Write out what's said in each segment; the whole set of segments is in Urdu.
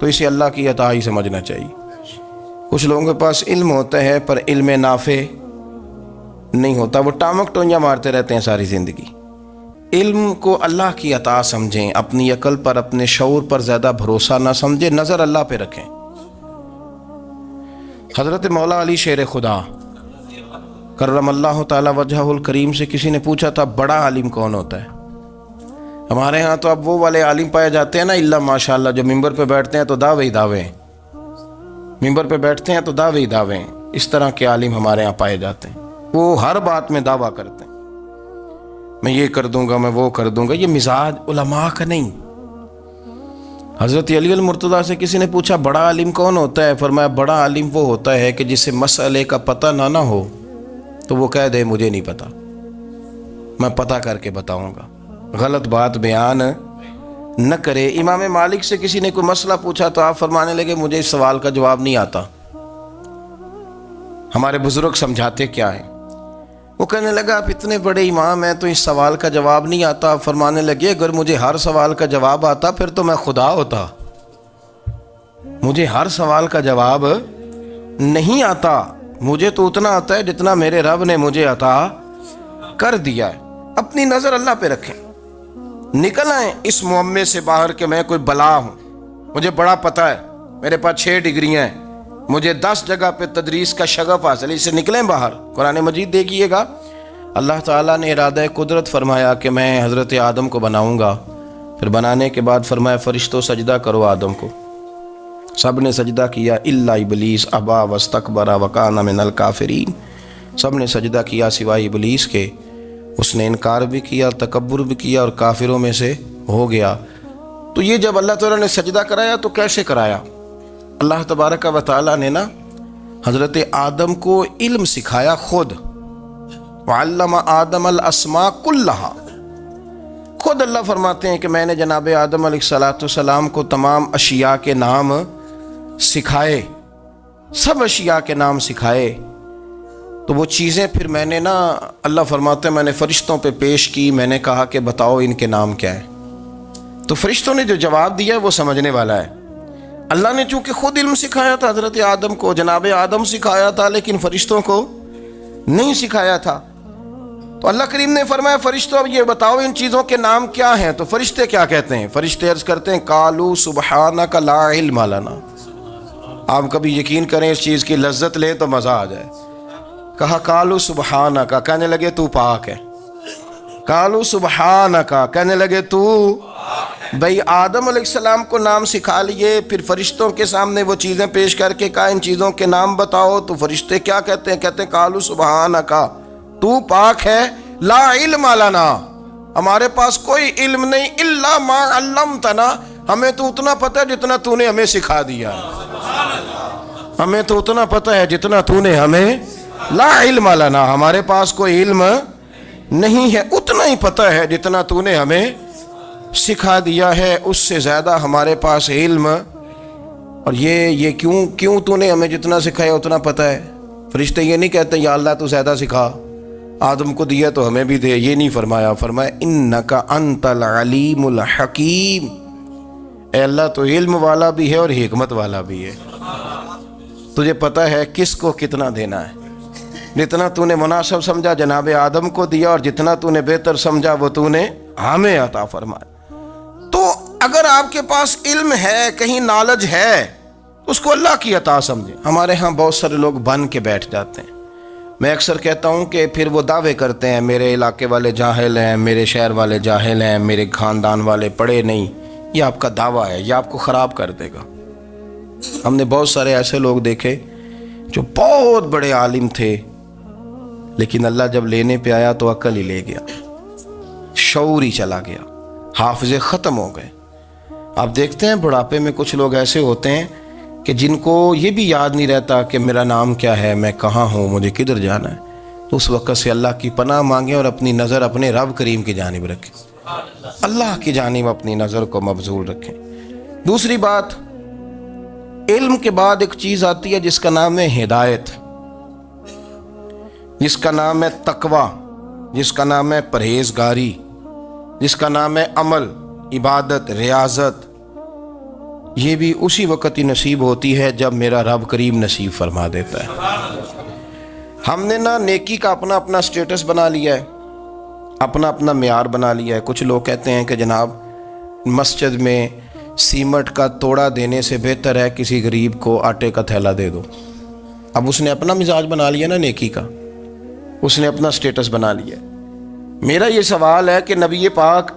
تو اسے اللہ کی عطا ہی سمجھنا چاہیے۔ کچھ لوگوں کے پاس علم ہوتا ہے پر علم نافع نہیں ہوتا، وہ ٹامک ٹونجا مارتے رہتے ہیں ساری زندگی۔ علم کو اللہ کی عطا سمجھیں، اپنی عقل پر اپنے شعور پر زیادہ بھروسہ نہ سمجھیں، نظر اللہ پہ رکھیں۔ حضرت مولا علی شیر خدا کرم اللہ تعالی وجہہ الکریم سے کسی نے پوچھا تھا بڑا عالم کون ہوتا ہے؟ ہمارے ہاں تو اب وہ والے عالم پائے جاتے ہیں نا، اللہ ماشاءاللہ، جو ممبر پہ بیٹھتے ہیں تو دعوے ہی دعوے ہیں، ممبر پہ بیٹھتے ہیں تو دعوے ہی دعوے ہیں، اس طرح کے عالم ہمارے ہاں پائے جاتے ہیں۔ وہ ہر بات میں دعویٰ کرتے ہیں، میں یہ کر دوں گا، میں وہ کر دوں گا۔ یہ مزاج علماء کا نہیں۔ حضرت علی المرتضیٰ سے کسی نے پوچھا بڑا عالم کون ہوتا ہے؟ فرمایا بڑا عالم وہ ہوتا ہے کہ جسے مسئلے کا پتہ نہ ہو تو وہ کہہ دے مجھے نہیں پتا، میں پتہ کر کے بتاؤں گا، غلط بات بیان نہ کرے۔ امام مالک سے کسی نے کوئی مسئلہ پوچھا تو آپ فرمانے لگے مجھے اس سوال کا جواب نہیں آتا، ہمارے بزرگ سمجھاتے کیا ہیں؟ وہ کہنے لگا آپ اتنے بڑے امام ہیں تو اس سوال کا جواب نہیں آتا۔ آپ فرمانے لگے اگر مجھے ہر سوال کا جواب آتا پھر تو میں خدا ہوتا، مجھے ہر سوال کا جواب نہیں آتا، مجھے تو اتنا آتا ہے جتنا میرے رب نے مجھے عطا کر دیا ہے۔ اپنی نظر اللہ پہ رکھیں، نکل آئیں اس معمے سے باہر کہ میں کوئی بلا ہوں، مجھے بڑا پتہ ہے، میرے پاس 6 ڈگریاں ہیں، مجھے 10 جگہ پہ تدریس کا شغف حاصل ہے، اس سے نکلیں باہر۔ قرآن مجید دیکھیے گا، اللہ تعالیٰ نے ارادہ قدرت فرمایا کہ میں حضرت آدم کو بناؤں گا، پھر بنانے کے بعد فرمایا فرشتوں سجدہ کرو آدم کو، سب نے سجدہ کیا الا ابلیس ابا واستکبر وکان من الکافرین، سب نے سجدہ کیا سوائے ابلیس کے، اس نے انکار بھی کیا، تکبر بھی کیا اور کافروں میں سے ہو گیا۔ تو یہ جب اللہ تعالیٰ نے سجدہ کرایا تو کیسے کرایا؟ اللہ تبارک و تعالیٰ نے نا حضرت آدم کو علم سکھایا خود، وعلم آدم الاسماء کلہا، خود اللہ فرماتے ہیں کہ میں نے جناب آدم علیہ السلام کو تمام اشیاء کے نام سکھائے، سب اشیاء کے نام سکھائے۔ تو وہ چیزیں پھر میں نے نا، اللہ فرماتے ہیں میں نے فرشتوں پہ پیش کی، میں نے کہا کہ بتاؤ ان کے نام کیا ہے، تو فرشتوں نے جو جواب دیا وہ سمجھنے والا ہے۔ اللہ نے چونکہ خود علم سکھایا تھا حضرت آدم کو، جناب آدم سکھایا تھا، لیکن فرشتوں کو نہیں سکھایا تھا۔ تو اللہ کریم نے فرمایا فرشتوں اب یہ بتاؤ ان چیزوں کے نام کیا ہیں؟ تو فرشتے کیا کہتے ہیں؟ فرشتے عرض کرتے ہیں قالوا سبحانک لا علم لنا۔ آپ کبھی یقین کریں اس چیز کی لذت لیں تو مزہ آ جائے۔ کہا قالوا سبحانک، کہنے لگے تو پاک ہے، قالوا سبحانک، کہنے لگے تو بھئی آدم علیہ السلام کو نام سکھا لیے، پھر فرشتوں کے سامنے وہ چیزیں پیش کر کے کہا ان چیزوں کے نام بتاؤ، تو فرشتے کیا کہتے ہیں؟ کہتے ہیں قالوا سبحانک، تو پاک ہے، لا علم لنا، ہمارے پاس کوئی علم نہیں، الا ما علمتنا، ہمیں تو اتنا پتہ ہے جتنا تو نے ہمیں سکھا دیا ہے، ہمیں تو اتنا پتہ ہے جتنا تو نے ہمیں، لا علم لنا، ہمارے پاس کوئی علم نہیں ہے، اتنا ہی پتہ ہے جتنا تو نے ہمیں سکھا دیا ہے، اس سے زیادہ ہمارے پاس علم۔ اور یہ کیوں تو نے ہمیں جتنا سکھایا اتنا پتہ ہے؟ فرشتے یہ نہیں کہتے یا اللہ تو زیادہ سکھا، آدم کو دیا تو ہمیں بھی دے، یہ نہیں فرمایا، فرمایا انک انت العلیم الحکیم، اے اللہ تو علم والا بھی ہے اور حکمت والا بھی ہے، تجھے پتہ ہے کس کو کتنا دینا ہے، جتنا تو نے مناسب سمجھا جناب آدم کو دیا، اور جتنا تو نے بہتر سمجھا وہ تو نے ہمیں عطا فرمایا۔ تو اگر آپ کے پاس علم ہے، کہیں نالج ہے، اس کو اللہ کی عطا سمجھیں۔ ہمارے ہاں بہت سارے لوگ بن کے بیٹھ جاتے ہیں، میں اکثر کہتا ہوں کہ پھر وہ دعوے کرتے ہیں میرے علاقے والے جاہل ہیں، میرے شہر والے جاہل ہیں، میرے خاندان والے پڑھے نہیں۔ یہ آپ کا دعویٰ ہے، یہ آپ کو خراب کر دے گا۔ ہم نے بہت سارے ایسے لوگ دیکھے جو بہت بڑے عالم تھے، لیکن اللہ جب لینے پہ آیا تو عقل ہی لے گیا، شعور ہی چلا گیا، حافظے ختم ہو گئے۔ آپ دیکھتے ہیں بڑھاپے میں کچھ لوگ ایسے ہوتے ہیں کہ جن کو یہ بھی یاد نہیں رہتا کہ میرا نام کیا ہے، میں کہاں ہوں، مجھے کدھر جانا ہے۔ تو اس وقت سے اللہ کی پناہ مانگیں اور اپنی نظر اپنے رب کریم کی جانب رکھیں، اللہ کی جانب اپنی نظر کو مبذول رکھیں۔ دوسری بات، علم کے بعد ایک چیز آتی ہے جس کا نام ہے ہدایت، جس کا نام ہے تقوی، جس کا نام ہے پرہیزگاری، جس کا نام ہے عمل، عبادت، ریاضت۔ یہ بھی اسی وقت ہی نصیب ہوتی ہے جب میرا رب کریم نصیب فرما دیتا ہے۔ ہم نے نا نیکی کا اپنا اپنا سٹیٹس بنا لیا ہے، اپنا اپنا معیار بنا لیا ہے۔ کچھ لوگ کہتے ہیں کہ جناب مسجد میں سیمٹ کا توڑا دینے سے بہتر ہے کسی غریب کو آٹے کا تھیلا دے دو۔ اب اس نے اپنا مزاج بنا لیا نا نیکی کا، اس نے اپنا سٹیٹس بنا لیا۔ میرا یہ سوال ہے کہ نبی پاک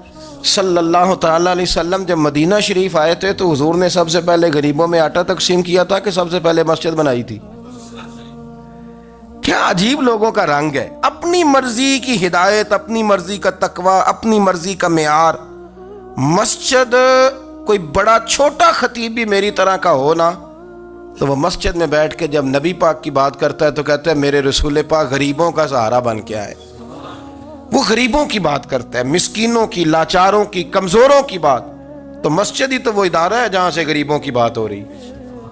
صلی اللہ تعالیٰ علیہ وسلم جب مدینہ شریف آئے تھے تو حضور نے سب سے پہلے غریبوں میں آٹا تقسیم کیا تھا کہ سب سے پہلے مسجد بنائی تھی؟ کیا عجیب لوگوں کا رنگ ہے، اپنی مرضی کی ہدایت، اپنی مرضی کا تقوی، اپنی مرضی کا معیار۔ مسجد کوئی بڑا چھوٹا خطیب بھی میری طرح کا ہو نا تو وہ مسجد میں بیٹھ کے جب نبی پاک کی بات کرتا ہے تو کہتا ہے میرے رسول پاک غریبوں کا سہارا بن کے آئے۔ وہ غریبوں کی بات کرتا ہے، مسکینوں کی، لاچاروں کی، کمزوروں کی بات۔ تو مسجد ہی تو وہ ادارہ ہے جہاں سے غریبوں کی بات ہو رہی۔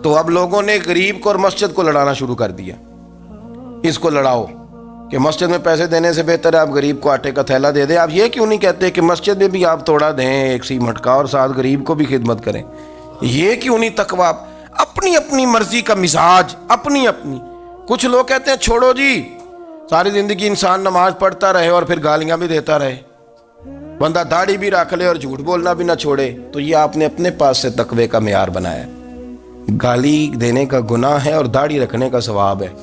تو اب لوگوں نے غریب کو اور مسجد کو لڑانا شروع کر دیا، اس کو لڑاؤ کہ مسجد میں پیسے دینے سے بہتر ہے آپ غریب کو آٹے کا تھیلا دے دیں۔ آپ یہ کیوں نہیں کہتے کہ مسجد میں بھی آپ توڑا دیں ایک سیمٹ کا اور ساتھ غریب کو بھی خدمت کریں؟ یہ کیوں نہیں تقویٰ؟ اپنی اپنی مرضی کا مزاج، اپنی اپنی۔ کچھ لوگ کہتے ہیں چھوڑو جی، ساری زندگی انسان نماز پڑھتا رہے اور پھر گالیاں بھی دیتا رہے، بندہ داڑھی بھی رکھ لے اور جھوٹ بولنا بھی نہ چھوڑے۔ تو یہ آپ نے اپنے پاس سے تقوی کا معیار بنایا۔ گالی دینے کا گناہ ہے اور داڑھی رکھنے کا ثواب ہے۔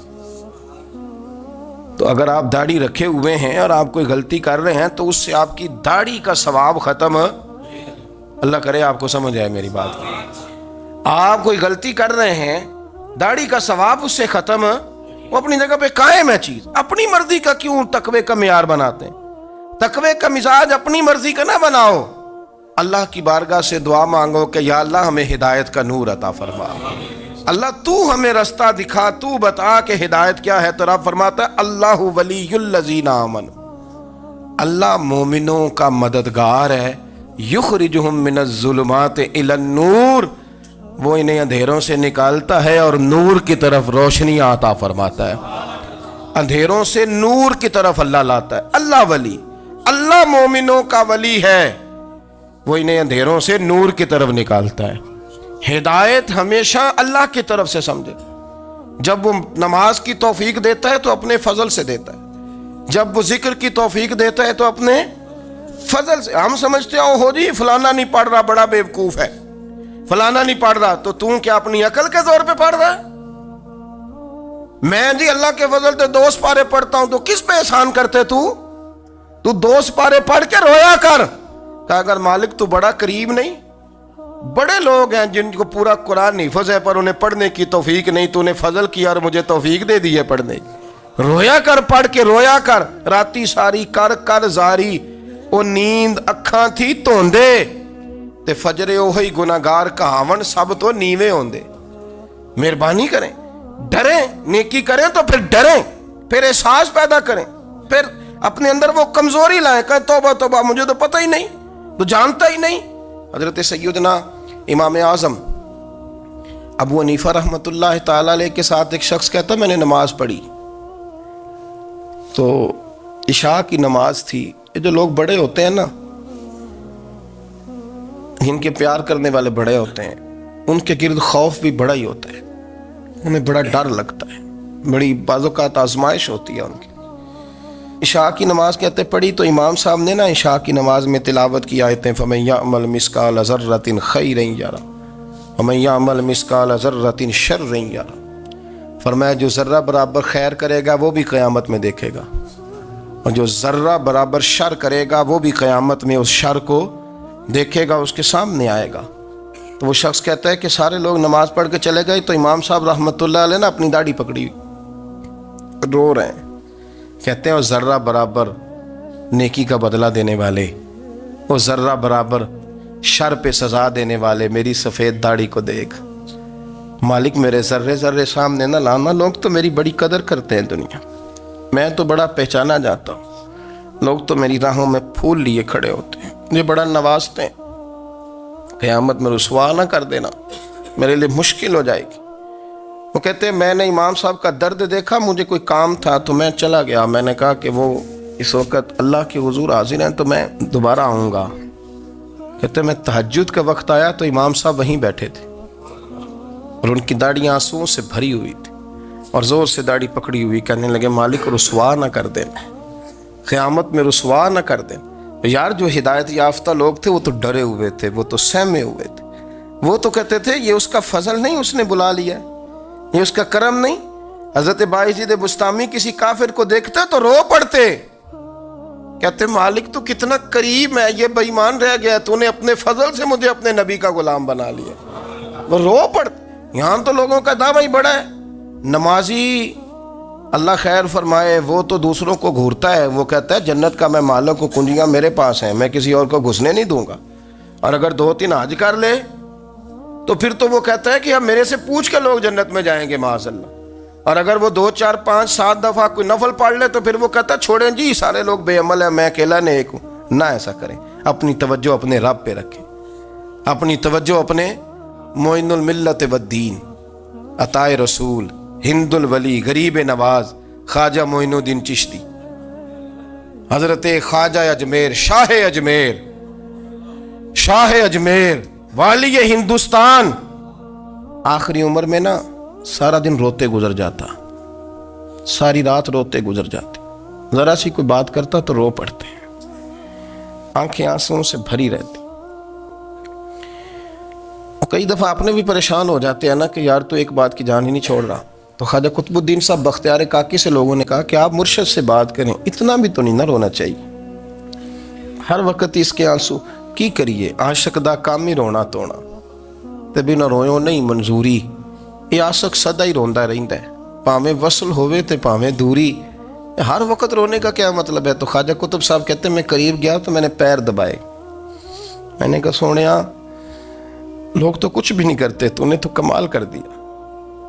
تو اگر آپ داڑھی رکھے ہوئے ہیں اور آپ کوئی غلطی کر رہے ہیں تو اس سے آپ کی داڑھی کا ثواب ختم، اللہ کرے آپ کو سمجھ آئے میری بات۔ آپ کوئی غلطی کر رہے ہیں، داڑھی کا ثواب اس سے ختم، وہ اپنی جگہ پہ قائم ہے چیز۔ اپنی مرضی کا کیوں تقوی کا معیار بناتے ہیں؟ تقوی کا مزاج اپنی مرضی کا نہ بناؤ۔ اللہ کی بارگاہ سے دعا مانگو کہ یا اللہ ہمیں ہدایت کا نور عطا فرما، اللہ تو ہمیں رستہ دکھا، تو بتا کہ ہدایت کیا ہے۔ تو رب فرماتا ہے اللہ ولی الذین آمنوا، اللہ مومنوں کا مددگار ہے، یخرجہم من الظلمات الی النور، وہ انہیں اندھیروں سے نکالتا ہے اور نور کی طرف روشنی عطا فرماتا ہے۔ اندھیروں سے نور کی طرف اللہ لاتا ہے۔ اللہ ولی، اللہ مومنوں کا ولی ہے، وہ انہیں اندھیروں سے نور کی طرف نکالتا ہے۔ ہدایت ہمیشہ اللہ کی طرف سے سمجھے۔ جب وہ نماز کی توفیق دیتا ہے تو اپنے فضل سے دیتا ہے، جب وہ ذکر کی توفیق دیتا ہے تو اپنے فضل سے۔ ہم سمجھتے ہو جی فلانا نہیں پڑھ رہا بڑا بیوقوف ہے، فلانا نہیں پڑھ رہا، تو تم کیا اپنی عقل کے زور پہ پڑھ رہا ہے؟ میں جی اللہ کے فضل سے 2 سپارے پڑھتا ہوں، تو کس پہ احسان کرتے تو 2 سپارے پڑھ کے رویا کر کہ اگر مالک تو بڑا قریب نہیں۔ بڑے لوگ ہیں جن کو پورا قرآن حفظ ہے پر انہیں پڑھنے کی توفیق نہیں، تو انہیں فضل کیا اور مجھے توفیق دے دی ہے پڑھنے کی۔ رویا کر، پڑھ کے رویا کر، راتی ساری کر کر زاری، او نیند اکھاں تھی توندے تے فجرے اوہی گناہگار کہاون سب تو نیوے ہوندے۔ مہربانی کریں، ڈریں، نیکی کریں تو پھر ڈریں، پھر احساس پیدا کریں، پھر اپنے اندر وہ کمزوری لائیں کہ توبہ توبہ مجھے تو پتہ ہی نہیں، تو جانتا ہی نہیں۔ حضرت سیدنا امام اعظم ابو حنیفہ رحمۃ اللہ تعالی علیہ کے ساتھ ایک شخص کہتا میں نے نماز پڑھی، تو عشاء کی نماز تھی۔ یہ جو لوگ بڑے ہوتے ہیں نا، ان کے پیار کرنے والے بڑے ہوتے ہیں، ان کے گرد خوف بھی بڑا ہی ہوتا ہے، انہیں بڑا ڈر لگتا ہے، بڑی بعض اوقات آزمائش ہوتی ہے ان کی۔ عشاء کی نماز کہتے پڑھی تو امام صاحب نے نا عشاء کی نماز میں تلاوت کی آیتیں فَمَن يَعْمَلْ مِثْقَالَ ذَرَّةٍ خَيْرًا يَرَهُ وَمَن يَعْمَلْ مِثْقَالَ ذَرَّةٍ شَرًّا يَرَهُ، فرمایا جو ذرہ برابر خیر کرے گا وہ بھی قیامت میں دیکھے گا، اور جو ذرہ برابر شر کرے گا وہ بھی قیامت میں اس شر کو دیکھے گا، اس کے سامنے آئے گا۔ تو وہ شخص کہتا ہے کہ سارے لوگ نماز پڑھ کے چلے گئے تو امام صاحب رحمۃ اللہ علیہ نے اپنی داڑھی پکڑی، رو رہے ہیں، کہتے ہیں وہ ذرہ برابر نیکی کا بدلہ دینے والے، وہ ذرہ برابر شر پہ سزا دینے والے میری سفید داڑھی کو دیکھ، مالک میرے ذرے ذرے سامنے نہ لانا، لوگ تو میری بڑی قدر کرتے ہیں دنیا، میں تو بڑا پہچانا جاتا ہوں، لوگ تو میری راہوں میں پھول لیے کھڑے ہوتے ہیں، مجھے بڑا نوازتے ہیں، قیامت میں رسوا نہ کر دینا، میرے لیے مشکل ہو جائے گی۔ وہ کہتے ہیں میں نے امام صاحب کا درد دیکھا، مجھے کوئی کام تھا تو میں چلا گیا، میں نے کہا کہ وہ اس وقت اللہ کے حضور حاضر ہیں تو میں دوبارہ آؤں گا۔ کہتے ہیں میں تہجد کا وقت آیا تو امام صاحب وہیں بیٹھے تھے، اور ان کی داڑھی آنسوؤں سے بھری ہوئی تھی اور زور سے داڑھی پکڑی ہوئی، کہنے لگے مالک رسوا نہ کر دینا، قیامت میں رسوا نہ کر دینا۔ یار جو ہدایت یافتہ لوگ تھے وہ تو ڈرے ہوئے تھے، وہ تو سہمے ہوئے تھے، وہ تو کہتے تھے یہ اس کا فضل نہیں، اس نے بلا لیا، یہ اس کا کرم نہیں۔ حضرت باعزید بستامی کسی کافر کو دیکھتے تو رو پڑتے، کہتے مالک تو کتنا قریب ہے، یہ بے ایمان رہ گیا، تو نے اپنے فضل سے مجھے اپنے نبی کا غلام بنا لیا۔ وہ رو پڑتے۔ یہاں تو لوگوں کا دعویٰ ہی بڑا ہے۔ نمازی اللہ خیر فرمائے وہ تو دوسروں کو گھورتا ہے، وہ کہتا ہے جنت کا میں مالک ہوں، کنجیاں میرے پاس ہیں، میں کسی اور کو گھسنے نہیں دوں گا۔ اور اگر 2-3 حج کر لے تو پھر تو وہ کہتا ہے کہ اب میرے سے پوچھ کے لوگ جنت میں جائیں گے معاذ اللہ۔ اور اگر وہ 2 4 5 7 دفعہ کوئی نفل پڑھ لے تو پھر وہ کہتا ہے چھوڑیں جی سارے لوگ بے عمل ہیں، میں اکیلا نیک ہوں۔ نہ ایسا کریں، اپنی توجہ اپنے رب پہ رکھیں، اپنی توجہ اپنے معین الملت والدین، عطا رسول، ہند الولی، غریب نواز، خواجہ معین الدین چشتی، حضرت خواجہ اجمیر، شاہ اجمیر، والی ہندوستان، آخری عمر میں نا سارا دن روتے گزر جاتا، ساری رات روتے گزر جاتے، ذرا سی کوئی بات کرتا تو رو پڑتے، آنکھیں آنسوؤں سے بھری رہتی۔ کئی دفعہ اپنے بھی پریشان ہو جاتے ہیں نا کہ یار تو ایک بات کی جان ہی نہیں چھوڑ رہا۔ تو خواجہ قطب الدین صاحب بختیار کاکی سے لوگوں نے کہا کہ آپ مرشد سے بات کریں، اتنا بھی تو نہیں نہ رونا چاہیے، ہر وقت اس کے آنسو کی کریے، عاشق دا کام ہی رونا تونا تے بنا رویوں نہیں منظوری، یہ عاشق سدا ہی روندا رہندا ہے، پاویں وصل ہوئے تے پاویں دوری، ہر وقت رونے کا کیا مطلب ہے؟ تو خواجہ قطب صاحب کہتے ہیں میں قریب گیا تو میں نے پیر دبائے، میں نے کہا سونیا لوگ تو کچھ بھی نہیں کرتے، تو نے تو کمال کر دیا،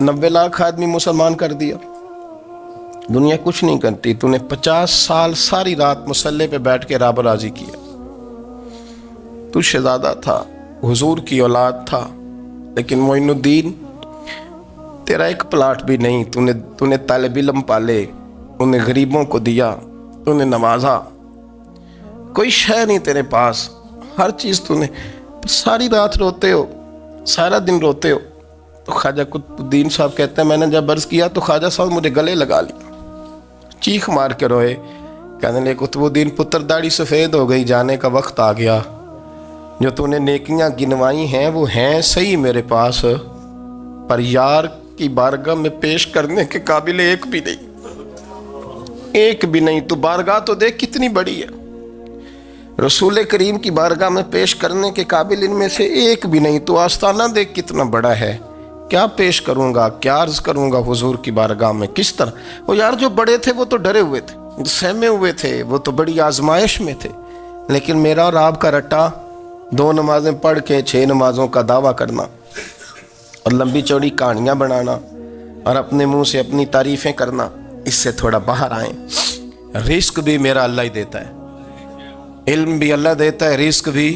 90 لاکھ آدمی مسلمان کر دیا، دنیا کچھ نہیں کرتی، تو نے 50 سال ساری رات مصلے پہ بیٹھ کے رب راضی کیا، تو شہزادہ تھا، حضور کی اولاد تھا، لیکن معین الدین تیرا ایک پلاٹ بھی نہیں، تو نے طالب علم پالے، انہیں غریبوں کو دیا، انہیں نوازا، کوئی شے نہیں تیرے پاس، ہر چیز تو نے، ساری رات روتے ہو، سارا دن روتے ہو۔ تو خواجہ قطب الدین صاحب کہتے ہیں میں نے جب عرض کیا تو خواجہ صاحب مجھے گلے لگا لیا، چیخ مار کے روئے، کہنے لگے قطب الدین پتر داڑھی سفید ہو گئی، جانے کا وقت آ گیا، جو تو نے نیکیاں گنوائی ہیں وہ ہیں صحیح میرے پاس، پر یار کی بارگاہ میں پیش کرنے کے قابل ایک بھی نہیں، تو بارگاہ تو دیکھ کتنی بڑی ہے، رسول کریم کی بارگاہ میں پیش کرنے کے قابل ان میں سے ایک بھی نہیں، تو آستانہ دیکھ کتنا بڑا ہے، کیا پیش کروں گا، کیا عرض کروں گا حضور کی بارگاہ میں، کس طرح؟ وہ یار جو بڑے تھے وہ تو ڈرے ہوئے تھے، سہمے ہوئے تھے، وہ تو بڑی آزمائش میں تھے، لیکن میرا اور آپ کا رٹا 2 نمازیں پڑھ کے 6 نمازوں کا دعویٰ کرنا اور لمبی چوڑی کہانیاں بنانا اور اپنے منہ سے اپنی تعریفیں کرنا، اس سے تھوڑا باہر آئیں۔ رزق بھی میرا اللہ ہی دیتا ہے، علم بھی اللہ دیتا ہے، رزق بھی۔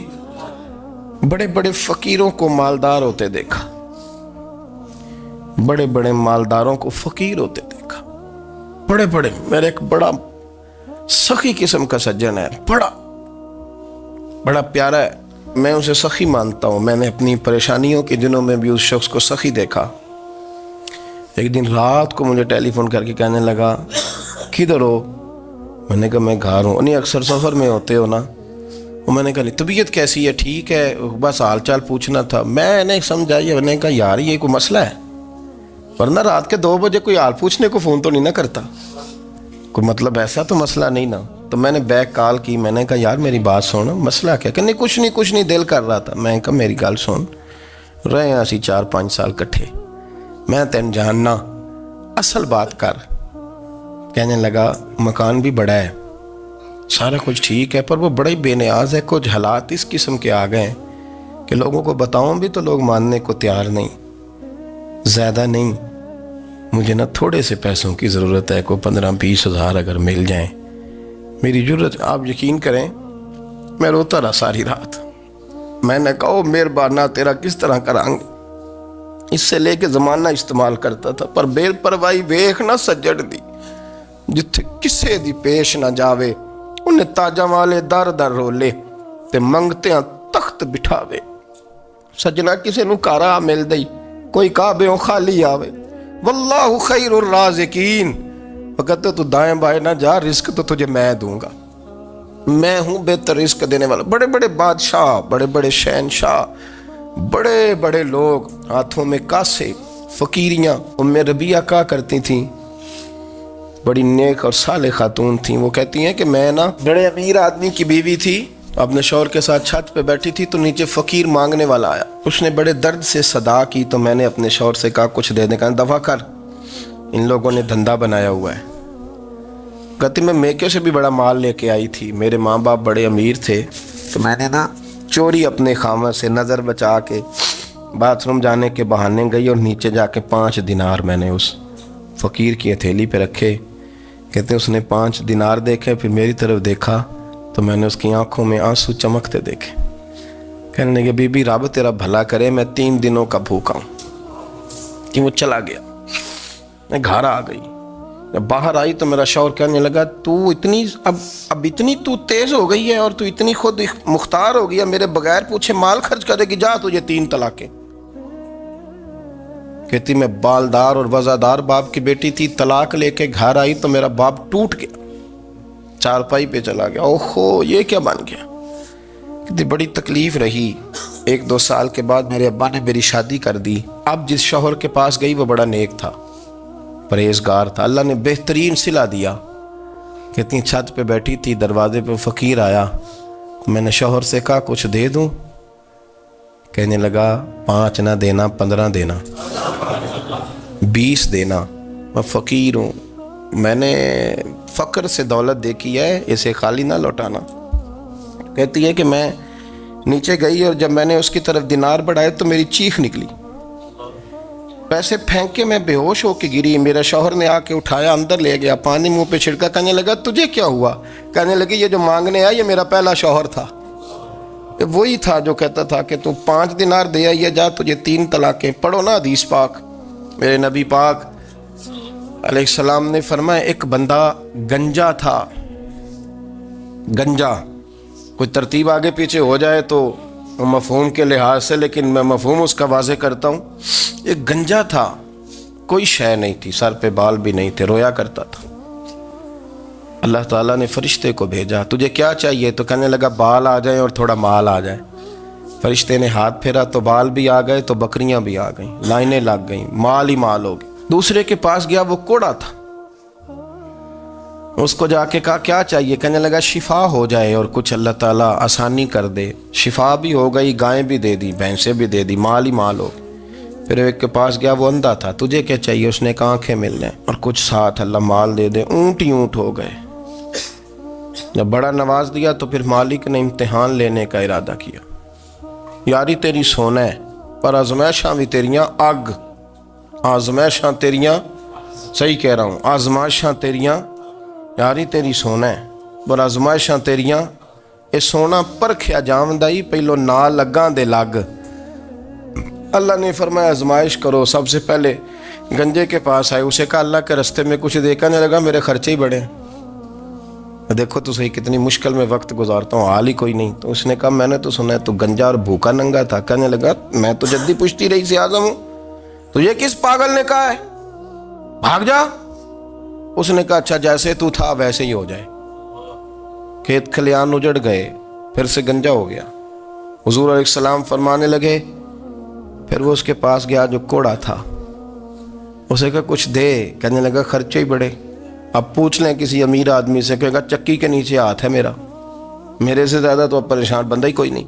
بڑے بڑے فقیروں کو مالدار ہوتے دیکھا، بڑے بڑے مالداروں کو فقیر ہوتے دیکھا، بڑے بڑے، میرے ایک بڑا سخی قسم کا سجن ہے، بڑا پیارا ہے، میں اسے سخی مانتا ہوں، میں نے اپنی پریشانیوں کے دنوں میں بھی اس شخص کو سخی دیکھا۔ ایک دن رات کو مجھے ٹیلی فون کر کے کہنے لگا کدھر ہو؟ میں نے کہا میں گھر ہوں۔ نہیں اکثر سفر میں ہوتے ہو نا؟ اور میں نے کہا نہیں، طبیعت کیسی ہے؟ ٹھیک ہے، بس حال چال پوچھنا تھا۔ میں نے سمجھائی، میں نے کہا یار یہ کوئی مسئلہ ہے، ورنہ رات کے 2 بجے کوئی حال پوچھنے کو فون تو نہیں نہ کرتا، کوئی مطلب ایسا تو مسئلہ نہیں نا؟ تو میں نے بیک کال کی، میں نے کہا یار میری بات سن، مسئلہ کیا؟ کہ نہیں کچھ نہیں دل کر رہا تھا۔ میں نے کہا میری گل سن، رہے ہیں اسی 4-5 سال کٹھے، میں تین جاننا، اصل بات کر۔ کہنے لگا مکان بھی بڑا ہے، سارا کچھ ٹھیک ہے، پر وہ بڑا ہی بے نیاز ہے، کچھ حالات اس قسم کے آ گئے ہیں کہ لوگوں کو بتاؤں بھی تو لوگ ماننے کو تیار نہیں، زیادہ نہیں، مجھے نا تھوڑے سے پیسوں کی ضرورت ہے، کوئی 15-20 ہزار اگر مل جائیں، میری ضرورت۔ آپ یقین کریں میں روتا رہا ساری رات۔ میں نے کہا مہربانہ تیرا کس طرح کرانگے، اس سے لے کے زمانہ استعمال کرتا تھا، پر بے پرواہی ویکھ نہ سجڑ دی، جتھے کسے دی پیش نہ جاوے، انہیں تاجاں والے در در رولے تے منگتیاں تخت بٹھاوے۔ سجنا کسے نو کارا مل دئی، کوئی کعبے خالی آوے. واللہ خیر الرازقین. وہ کہتے تو دائیں بائیں نہ جا، رزق تو تجھے میں دوں گا، میں ہوں بہتر رزق دینے والا. بڑے بڑے بادشاہ، بڑے بڑے شہنشاہ، بڑے بڑے لوگ، ہاتھوں میں کاسے، فقیریاں. ام ربیعہ کہا کرتی تھیں، بڑی نیک اور صالح خاتون تھیں. وہ کہتی ہیں کہ میں نا بڑے امیر آدمی کی بیوی تھی، اپنے شوہر کے ساتھ چھت پہ بیٹھی تھی تو نیچے فقیر مانگنے والا آیا. اس نے بڑے درد سے صدا کی تو میں نے اپنے شوہر سے کہا کچھ دے دیں. کہا دفع کر، ان لوگوں نے دھندا بنایا ہوا ہے. کہتی میں میکے سے بھی بڑا مال لے کے آئی تھی، میرے ماں باپ بڑے امیر تھے تو میں نے نا چوری اپنے خامہ سے نظر بچا کے باتھ روم جانے کے بہانے گئی اور نیچے جا کے 5 دینار میں نے اس فقیر کی ہتھیلی پہ رکھے. کہتے اس نے 5 دینار دیکھے، پھر میری طرف دیکھا تو میں نے اس کی آنکھوں میں آنسو چمکتے دیکھے. کہنے لگے بی بی رب تیرا بھلا کرے، میں 3 دنوں کا بھوکا ہوں. کہ وہ چلا گیا. میں گھر آ گئی، جب باہر آئی تو میرا شوہر کہنے لگا تو اتنی اب اتنی تو تیز ہو گئی ہے اور تو اتنی خود مختار ہو گئی ہے، میرے بغیر پوچھے مال خرچ کرے گی، جا تجھے 3 طلاقیں. کہتی میں بالدار اور وزادار باپ کی بیٹی تھی، طلاق لے کے گھر آئی تو میرا باپ ٹوٹ گیا، چارپائی پہ چلا گیا. اوہو یہ کیا بن گیا. کہتی بڑی تکلیف رہی. 1-2 سال کے بعد میرے ابا نے میری شادی کر دی. اب جس شوہر کے پاس گئی وہ بڑا نیک تھا، پرہیزگار تھا، اللہ نے بہترین صلہ دیا. کہتی چھت پہ بیٹھی تھی، دروازے پہ فقیر آیا، میں نے شوہر سے کہا کچھ دے دوں. کہنے لگا 5 نہ دینا، 15 دینا، 20 دینا، میں فقیر ہوں، میں نے فقر سے دولت دیکھی ہے، اسے خالی نہ لوٹانا. کہتی ہے کہ میں نیچے گئی اور جب میں نے اس کی طرف دینار بڑھائے تو میری چیخ نکلی، پیسے پھینک کے میں بے ہوش ہو کے گری. میرا شوہر نے آ کے اٹھایا، اندر لے گیا، پانی منہ پہ چھڑکا. کہنے لگا تجھے کیا ہوا؟ کہنے لگی یہ جو مانگنے آیا یہ میرا پہلا شوہر تھا، وہی تھا جو کہتا تھا کہ تو 5 دینار دے آئیے، جا تجھے 3 طلاقیں. پڑھو نا حدیث پاک. میرے نبی پاک علیہ السلام نے فرمایا ایک بندہ گنجا تھا. گنجا کوئی ترتیب آگے پیچھے ہو جائے تو مفہوم کے لحاظ سے، لیکن میں مفہوم اس کا واضح کرتا ہوں. ایک گنجا تھا، کوئی شے نہیں تھی، سر پہ بال بھی نہیں تھے، رویا کرتا تھا. اللہ تعالیٰ نے فرشتے کو بھیجا، تجھے کیا چاہیے؟ تو کہنے لگا بال آ جائیں اور تھوڑا مال آ جائے. فرشتے نے ہاتھ پھیرا تو بال بھی آ گئے تو بکریاں بھی آ گئیں، لائنیں لگ گئیں، مال ہی مال ہو گئے. دوسرے کے پاس گیا، وہ کوڑا تھا، اس کو جا کے کہا کیا چاہیے؟ کہنے لگا شفا ہو جائے اور کچھ اللہ تعالیٰ آسانی کر دے. شفا بھی ہو گئی، گائیں بھی دے دی، بھینسیں بھی دے دی، مال ہی مال ہو گئے. پھر ایک کے پاس گیا، وہ اندھا تھا، تجھے کیا چاہیے؟ اس نے کہا آنکھیں مل جائیں اور کچھ ساتھ اللہ مال دے دے. اونٹ ہی اونٹ ہو گئے. جب بڑا نواز دیا تو پھر مالک نے امتحان لینے کا ارادہ کیا. یاری تیری سونا ہے پر آزمائشاں بھی تیریاں اگ، آزمائشاں تیریاں، صحیح کہہ رہا ہوں، آزمائشاں تیریاں، یاری تیری سونا ہے پر آزمائشاں تیریاں. اے سونا پرکھیا جاندائی پہلو نہ لگاں دے لگ. اللہ نے فرمایا آزمائش کرو. سب سے پہلے گنجے کے پاس آئے، اسے کہا اللہ کے رستے میں کچھ دیکھنے لگا، میرے خرچے ہی بڑے ہیں، دیکھو تو صحیح کتنی مشکل میں وقت گزارتا ہوں، حال ہی کوئی نہیں. تو اس نے کہا میں نے تو سنا ہے تو گنجا اور بھوکا ننگا تھا. کہنے لگا میں تو جدی پشتی رئیس اعظم ہوں، تجھے کس پاگل نے کہا ہے بھاگ جا؟ اس نے کہا اچھا جیسے تو تھا ویسے ہی ہو جائے. کھیت کھلیان اجڑ گئے، پھر سے گنجا ہو گیا. حضور علیہ السلام فرمانے لگے، پھر وہ اس کے پاس گیا جو کوڑا تھا، اسے کہا کچھ دے. کہنے لگا خرچے ہی بڑے. اب پوچھ لیں کسی امیر آدمی سے، کہے گا چکی کے نیچے ہاتھ ہے میرا، میرے سے زیادہ تو اب پریشان بندہ ہی کوئی نہیں.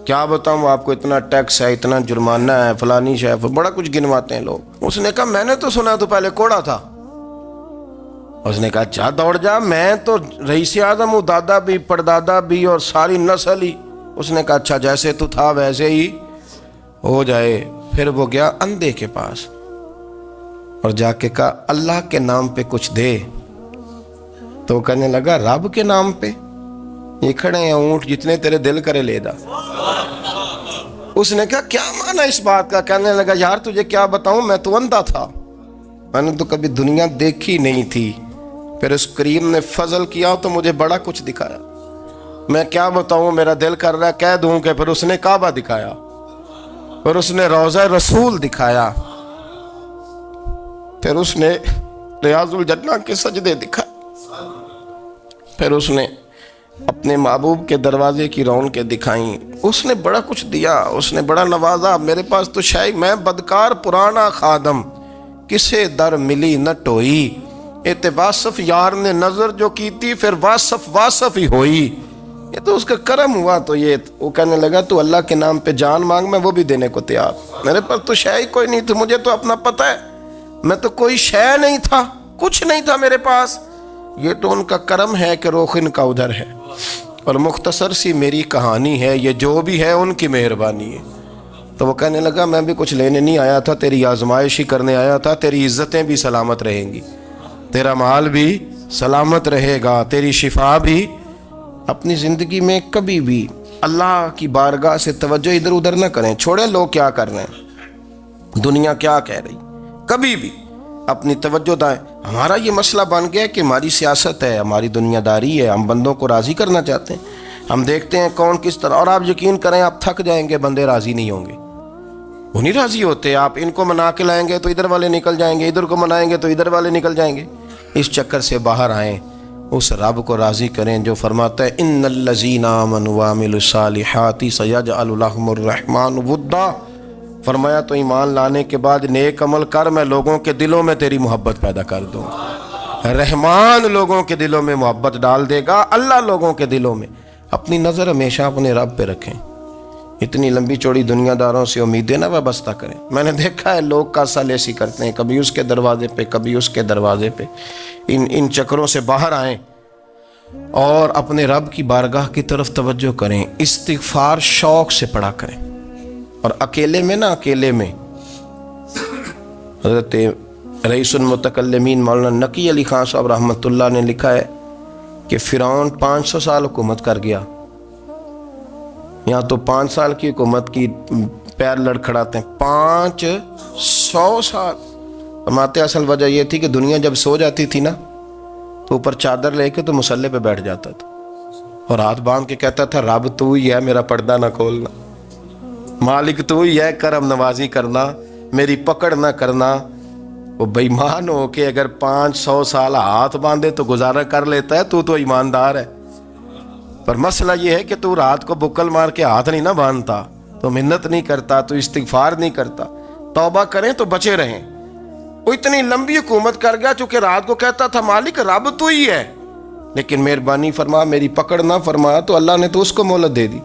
کیا بتاؤں آپ کو، اتنا ٹیکس ہے، اتنا جرمانہ ہے، فلانی شے، بڑا کچھ گنواتے ہیں لوگ. اس نے کہا میں نے تو سنا تو پہلے کوڑا تھا. اس نے کہا اچھا دوڑ جا، میں تو رئیس اعظم ہوں، دادا بھی پردادا بھی اور ساری نسل ہی. اس نے کہا اچھا جیسے تو تھا ویسے ہی ہو جائے. پھر وہ گیا اندھے کے پاس اور جا کے کہا اللہ کے نام پہ کچھ دے. تو کہنے لگا رب کے نام پہ؟ یہ کھڑے ہیں اونٹ، جتنے تیرے دل کرے لے دا. اس نے کہا کیا معنی اس بات کا؟ کہنے لگا یار تجھے کیا بتاؤں، میں تو اندھا تھا، میں نے تو کبھی دنیا دیکھی نہیں تھی. پھر اس کریم نے فضل کیا تو مجھے بڑا کچھ دکھایا. میں کیا بتاؤں، میرا دل کر رہا ہے کہہ دوں کہ پھر اس نے کعبہ دکھایا. اور اس نے روضہ رسول دکھایا، پھر اس نے ریاض الجنہ کے سجدے دکھائے، پھر اس نے اپنے محبوب کے دروازے کی رونقیں دکھائیں۔ اس نے بڑا کچھ دیا، اس نے بڑا نوازا۔ میرے پاس تو شاید میں بدکار پرانا خادم، کسے در ملی نہ ٹوئی، ایت واصف یار نے نظر جو کی تھی، پھر واصف ہی ہوئی۔ یہ تو اس کا کرم ہوا۔ تو یہ وہ کہنے لگا تو اللہ کے نام پہ جان مانگ، میں وہ بھی دینے کو تیار۔ میرے پاس تو شے کوئی نہیں تھی، مجھے تو اپنا پتہ ہے، میں تو کوئی شے نہیں تھا، کچھ نہیں تھا میرے پاس۔ یہ تو ان کا کرم ہے کہ رخ ان کا ادھر ہے، اور مختصر سی میری کہانی ہے، یہ جو بھی ہے ان کی مہربانی ہے۔ تو وہ کہنے لگا میں بھی کچھ لینے نہیں آیا تھا، تیری آزمائش ہی کرنے آیا تھا، تیری عزتیں بھی سلامت رہیں گی، تیرا مال بھی سلامت رہے گا، تیری شفا بھی۔ اپنی زندگی میں کبھی بھی اللہ کی بارگاہ سے توجہ ادھر ادھر نہ کریں، چھوڑیں لوگ کیا کر رہے ہیں، دنیا کیا کہہ رہی، کبھی بھی اپنی توجہ دائیں۔ ہمارا یہ مسئلہ بن گیا کہ ہماری سیاست ہے، ہماری دنیا داری ہے، ہم بندوں کو راضی کرنا چاہتے ہیں، ہم دیکھتے ہیں کون کس طرح، اور آپ یقین کریں آپ تھک جائیں گے، بندے راضی نہیں ہوں گے، وہ نہیں راضی ہوتے۔ آپ ان کو منا کے لائیں گے تو ادھر والے نکل جائیں گے، ادھر کو منائیں گے تو ادھر والے نکل جائیں گے۔ اس چکر سے باہر آئیں، اس رب کو راضی کریں جو فرماتا ہے ان الذین آمنوا وعملوا الصالحات سیجعل لهم الرحمن ودا۔ فرمایا تو ایمان لانے کے بعد نیک عمل کر، میں لوگوں کے دلوں میں تیری محبت پیدا کر دوں۔ رحمان لوگوں کے دلوں میں محبت ڈال دے گا، اللہ لوگوں کے دلوں میں۔ اپنی نظر ہمیشہ اپنے رب پہ رکھیں، اتنی لمبی چوڑی دنیا داروں سے امیدیں نہ وابستہ کریں۔ میں نے دیکھا ہے لوگ کا سال ایسی کرتے ہیں، کبھی اس کے دروازے پہ کبھی اس کے دروازے پہ۔ ان چکروں سے باہر آئیں اور اپنے رب کی بارگاہ کی طرف توجہ کریں، استغفار شوق سے پڑھا کریں، اور اکیلے میں نہ، اکیلے میں۔ حضرت رئیس المتکلمین مولانا نقی علی خان صاحب رحمۃ اللہ نے لکھا ہے کہ فرعون 500 سال حکومت کر گیا، یہاں تو 5 سال کی حکومت کی پیر لڑکھڑاتے ہیں، 500 سال۔ فرماتے اصل وجہ یہ تھی کہ دنیا جب سو جاتی تھی نا تو اوپر چادر لے کے تو مصلے پہ بیٹھ جاتا تھا، اور ہاتھ باندھ کے کہتا تھا رب تو ہی ہے، میرا پردہ نہ کھولنا، مالک تو ہی ہے، کرم نوازی کرنا، میری پکڑ نہ کرنا۔ وہ بے ایمان ہو کے اگر 500 سال ہاتھ باندھے تو گزارا کر لیتا ہے، تو ایماندار ہے۔ پر مسئلہ یہ ہے کہ تو رات کو بکل مار کے ہاتھ نہیں نہ باندھتا، تو منت نہیں کرتا، تو استغفار نہیں کرتا۔ توبہ کریں تو بچے رہیں۔ وہ اتنی لمبی حکومت کر گیا چونکہ رات کو کہتا تھا مالک رب تو ہی ہے، لیکن مہربانی فرما، میری پکڑ نہ فرما، تو اللہ نے تو اس کو مہلت دے دی۔